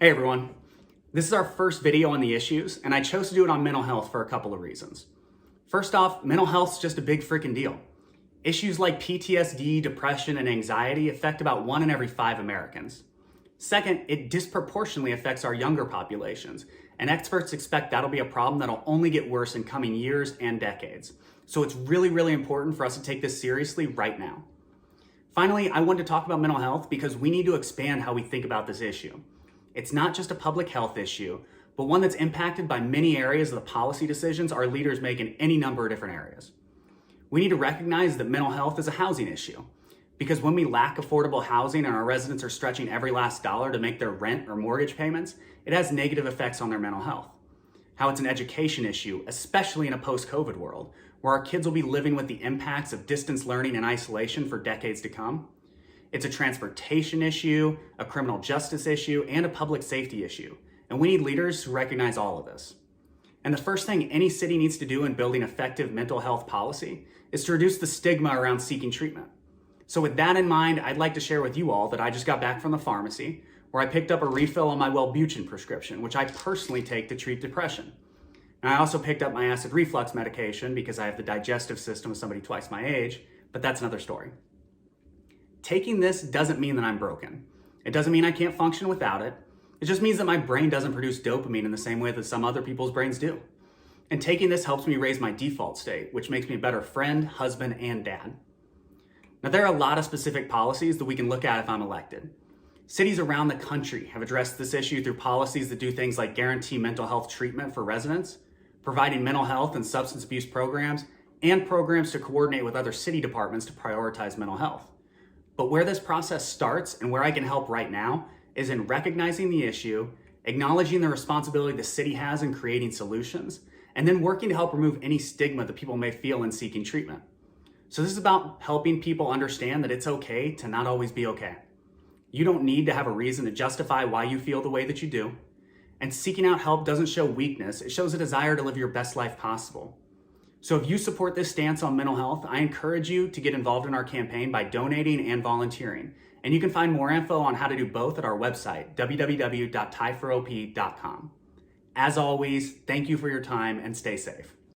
Hey everyone, this is our first video on the issues, and I chose to do it on mental health for a couple of reasons. First off, mental health's just a big freaking deal. Issues like PTSD, depression, and anxiety affect about 1 in every 5 Americans. Second, it disproportionately affects our younger populations, and experts expect that'll be a problem that'll only get worse in coming years and decades. So it's really important for us to take this seriously right now. Finally, I wanted to talk about mental health because we need to expand how we think about this issue. It's not just a public health issue, but one that's impacted by many areas of the policy decisions our leaders make in any number of different areas. We need to recognize that mental health is a housing issue, because when we lack affordable housing and our residents are stretching every last dollar to make their rent or mortgage payments, it has negative effects on their mental health. How it's an education issue, especially in a post-COVID world, where our kids will be living with the impacts of distance learning and isolation for decades to come. It's a transportation issue, a criminal justice issue, and a public safety issue. And we need leaders who recognize all of this. And the first thing any city needs to do in building effective mental health policy is to reduce the stigma around seeking treatment. So with that in mind, I'd like to share with you all that I just got back from the pharmacy where I picked up a refill on my Wellbutrin prescription, which I personally take to treat depression. And I also picked up my acid reflux medication because I have the digestive system of somebody twice my age, but that's another story. Taking this doesn't mean that I'm broken. It doesn't mean I can't function without it. It just means that my brain doesn't produce dopamine in the same way that some other people's brains do. And taking this helps me raise my default state, which makes me a better friend, husband, and dad. Now, there are a lot of specific policies that we can look at if I'm elected. Cities around the country have addressed this issue through policies that do things like guarantee mental health treatment for residents, providing mental health and substance abuse programs, and programs to coordinate with other city departments to prioritize mental health. But where this process starts and where I can help right now is in recognizing the issue, acknowledging the responsibility the city has in creating solutions, and then working to help remove any stigma that people may feel in seeking treatment. So this is about helping people understand that it's okay to not always be okay. You don't need to have a reason to justify why you feel the way that you do. And seeking out help doesn't show weakness, it shows a desire to live your best life possible. So if you support this stance on mental health, I encourage you to get involved in our campaign by donating and volunteering. And you can find more info on how to do both at our website, www.tieforop.com. As always, thank you for your time and stay safe.